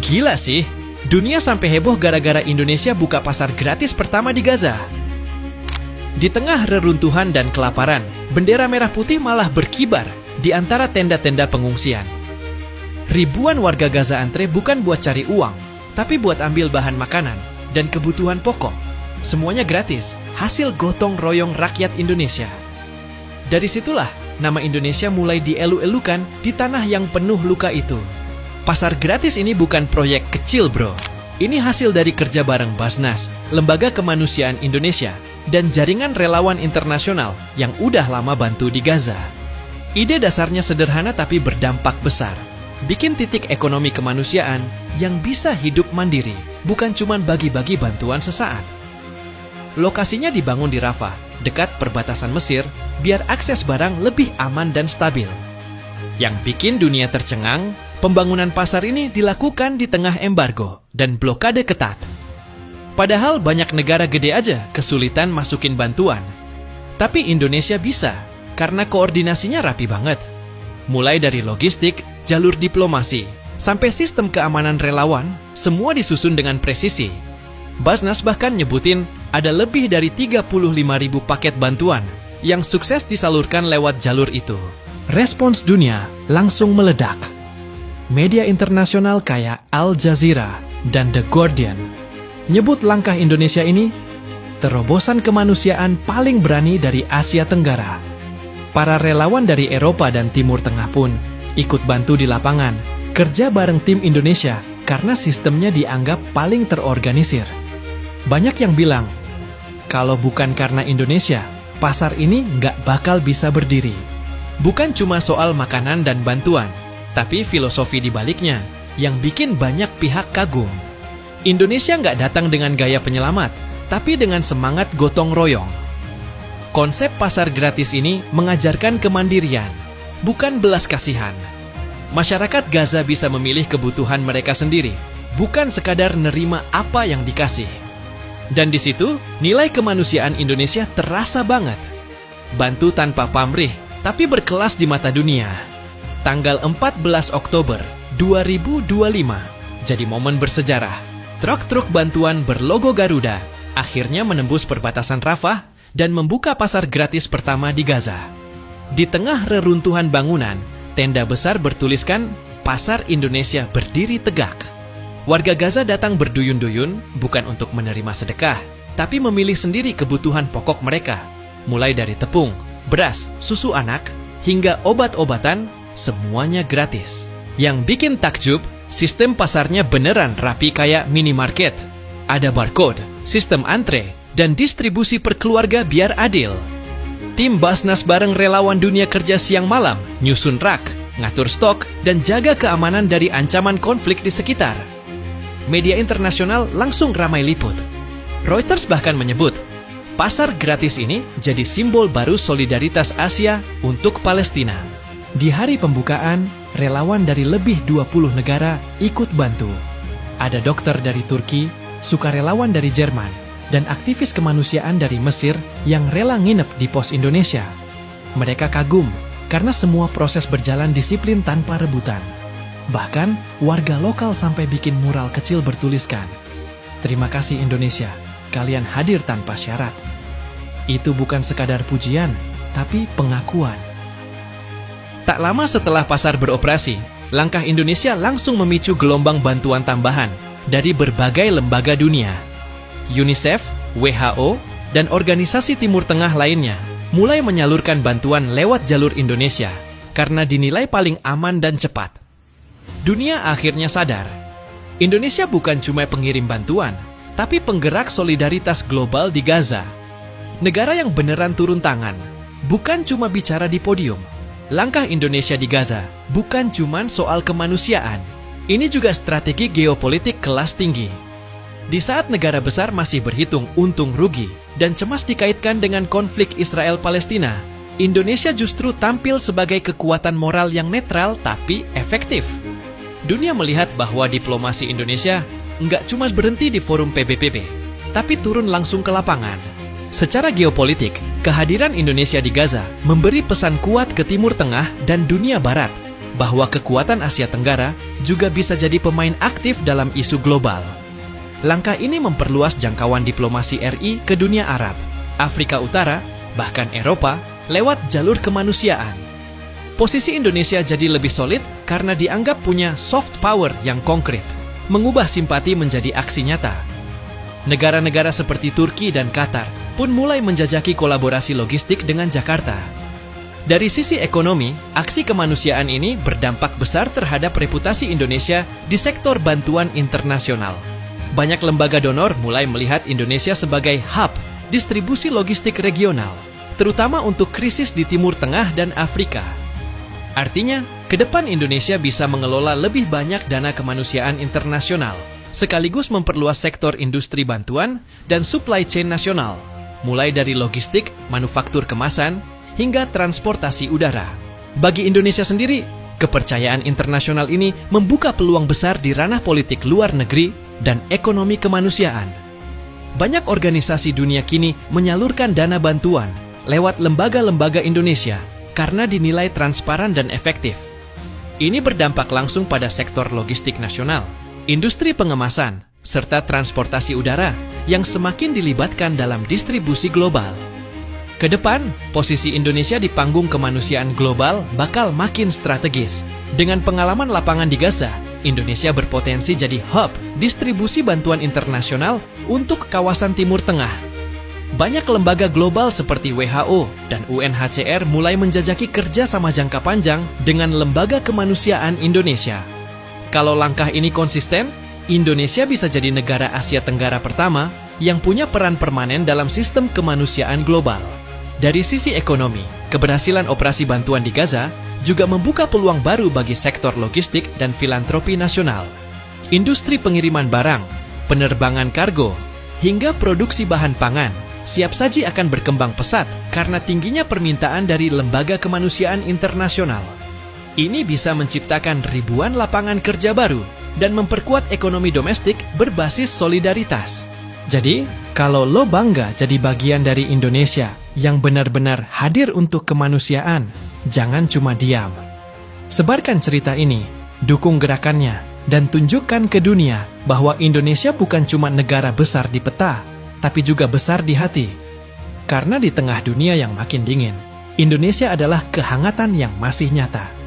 Gila sih, dunia sampai heboh gara-gara Indonesia buka pasar gratis pertama di Gaza. Di tengah reruntuhan dan kelaparan, bendera merah putih malah berkibar di antara tenda-tenda pengungsian. Ribuan warga Gaza antre bukan buat cari uang, tapi buat ambil bahan makanan dan kebutuhan pokok. Semuanya gratis, hasil gotong royong rakyat Indonesia. Dari situlah nama Indonesia mulai dielu-elukan di tanah yang penuh luka itu. Pasar gratis ini bukan proyek kecil, bro. Ini hasil dari kerja bareng Basnas, Lembaga Kemanusiaan Indonesia, dan jaringan relawan internasional yang udah lama bantu di Gaza. Ide dasarnya sederhana tapi berdampak besar. Bikin titik ekonomi kemanusiaan yang bisa hidup mandiri, bukan cuma bagi-bagi bantuan sesaat. Lokasinya dibangun di Rafah, dekat perbatasan Mesir, biar akses barang lebih aman dan stabil. Yang bikin dunia tercengang, pembangunan pasar ini dilakukan di tengah embargo dan blokade ketat. Padahal banyak negara gede aja kesulitan masukin bantuan. Tapi Indonesia bisa, karena koordinasinya rapi banget. Mulai dari logistik, jalur diplomasi, sampai sistem keamanan relawan, semua disusun dengan presisi. Basnas bahkan nyebutin ada lebih dari 35.000 paket bantuan yang sukses disalurkan lewat jalur itu. Respons dunia langsung meledak. Media internasional kayak Al Jazeera dan The Guardian nyebut langkah Indonesia ini terobosan kemanusiaan paling berani dari Asia Tenggara. Para relawan dari Eropa dan Timur Tengah pun ikut bantu di lapangan, kerja bareng tim Indonesia karena sistemnya dianggap paling terorganisir. Banyak yang bilang, kalau bukan karena Indonesia, pasar ini nggak bakal bisa berdiri. Bukan cuma soal makanan dan bantuan, tapi filosofi di baliknya yang bikin banyak pihak kagum. Indonesia nggak datang dengan gaya penyelamat, tapi dengan semangat gotong royong. Konsep pasar gratis ini mengajarkan kemandirian, bukan belas kasihan. Masyarakat Gaza bisa memilih kebutuhan mereka sendiri, bukan sekadar nerima apa yang dikasih. Dan di situ, nilai kemanusiaan Indonesia terasa banget. Bantu tanpa pamrih, tapi berkelas di mata dunia. Tanggal 14 Oktober 2025 jadi momen bersejarah. Truk-truk bantuan berlogo Garuda akhirnya menembus perbatasan Rafah dan membuka pasar gratis pertama di Gaza. Di tengah reruntuhan bangunan, tenda besar bertuliskan Pasar Indonesia berdiri tegak. Warga Gaza datang berduyun-duyun bukan untuk menerima sedekah, tapi memilih sendiri kebutuhan pokok mereka. Mulai dari tepung, beras, susu anak, hingga obat-obatan, semuanya gratis. Yang bikin takjub, sistem pasarnya beneran rapi kayak minimarket. Ada barcode, sistem antre, dan distribusi per keluarga biar adil. Tim Basnas bareng relawan dunia kerja siang malam, nyusun rak, ngatur stok, dan jaga keamanan dari ancaman konflik di sekitar. Media internasional langsung ramai liput. Reuters bahkan menyebut, pasar gratis ini jadi simbol baru solidaritas Asia untuk Palestina. Di hari pembukaan, relawan dari lebih 20 negara ikut bantu. Ada dokter dari Turki, sukarelawan dari Jerman, dan aktivis kemanusiaan dari Mesir yang rela nginep di pos Indonesia. Mereka kagum karena semua proses berjalan disiplin tanpa rebutan. Bahkan, warga lokal sampai bikin mural kecil bertuliskan, "Terima kasih Indonesia, kalian hadir tanpa syarat." Itu bukan sekadar pujian, tapi pengakuan. Tak lama setelah pasar beroperasi, langkah Indonesia langsung memicu gelombang bantuan tambahan dari berbagai lembaga dunia. UNICEF, WHO, dan organisasi Timur Tengah lainnya mulai menyalurkan bantuan lewat jalur Indonesia karena dinilai paling aman dan cepat. Dunia akhirnya sadar, Indonesia bukan cuma pengirim bantuan, tapi penggerak solidaritas global di Gaza. Negara yang beneran turun tangan, bukan cuma bicara di podium. Langkah Indonesia di Gaza bukan cuma soal kemanusiaan, ini juga strategi geopolitik kelas tinggi. Di saat negara besar masih berhitung untung rugi dan cemas dikaitkan dengan konflik Israel-Palestina, Indonesia justru tampil sebagai kekuatan moral yang netral tapi efektif. Dunia melihat bahwa diplomasi Indonesia nggak cuma berhenti di forum PBB, tapi turun langsung ke lapangan. Secara geopolitik, kehadiran Indonesia di Gaza memberi pesan kuat ke Timur Tengah dan dunia Barat bahwa kekuatan Asia Tenggara juga bisa jadi pemain aktif dalam isu global. Langkah ini memperluas jangkauan diplomasi RI ke dunia Arab, Afrika Utara, bahkan Eropa lewat jalur kemanusiaan. Posisi Indonesia jadi lebih solid karena dianggap punya soft power yang konkret, mengubah simpati menjadi aksi nyata. Negara-negara seperti Turki dan Qatar pun mulai menjajaki kolaborasi logistik dengan Jakarta. Dari sisi ekonomi, aksi kemanusiaan ini berdampak besar terhadap reputasi Indonesia di sektor bantuan internasional. Banyak lembaga donor mulai melihat Indonesia sebagai hub distribusi logistik regional, terutama untuk krisis di Timur Tengah dan Afrika. Artinya, ke depan Indonesia bisa mengelola lebih banyak dana kemanusiaan internasional, sekaligus memperluas sektor industri bantuan dan supply chain nasional, mulai dari logistik, manufaktur kemasan, hingga transportasi udara. Bagi Indonesia sendiri, kepercayaan internasional ini membuka peluang besar di ranah politik luar negeri dan ekonomi kemanusiaan. Banyak organisasi dunia kini menyalurkan dana bantuan lewat lembaga-lembaga Indonesia karena dinilai transparan dan efektif. Ini berdampak langsung pada sektor logistik nasional, industri pengemasan, serta transportasi udara yang semakin dilibatkan dalam distribusi global. Kedepan, posisi Indonesia di panggung kemanusiaan global bakal makin strategis. Dengan pengalaman lapangan di Gaza, Indonesia berpotensi jadi hub distribusi bantuan internasional untuk kawasan Timur Tengah. Banyak lembaga global seperti WHO dan UNHCR mulai menjajaki kerja sama jangka panjang dengan lembaga kemanusiaan Indonesia. Kalau langkah ini konsisten, Indonesia bisa jadi negara Asia Tenggara pertama yang punya peran permanen dalam sistem kemanusiaan global. Dari sisi ekonomi, keberhasilan operasi bantuan di Gaza juga membuka peluang baru bagi sektor logistik dan filantropi nasional. Industri pengiriman barang, penerbangan kargo, hingga produksi bahan pangan siap saji akan berkembang pesat karena tingginya permintaan dari lembaga kemanusiaan internasional. Ini bisa menciptakan ribuan lapangan kerja baru dan memperkuat ekonomi domestik berbasis solidaritas. Jadi, kalau lo bangga jadi bagian dari Indonesia yang benar-benar hadir untuk kemanusiaan, jangan cuma diam. Sebarkan cerita ini, dukung gerakannya, dan tunjukkan ke dunia bahwa Indonesia bukan cuma negara besar di peta, tapi juga besar di hati. Karena di tengah dunia yang makin dingin, Indonesia adalah kehangatan yang masih nyata.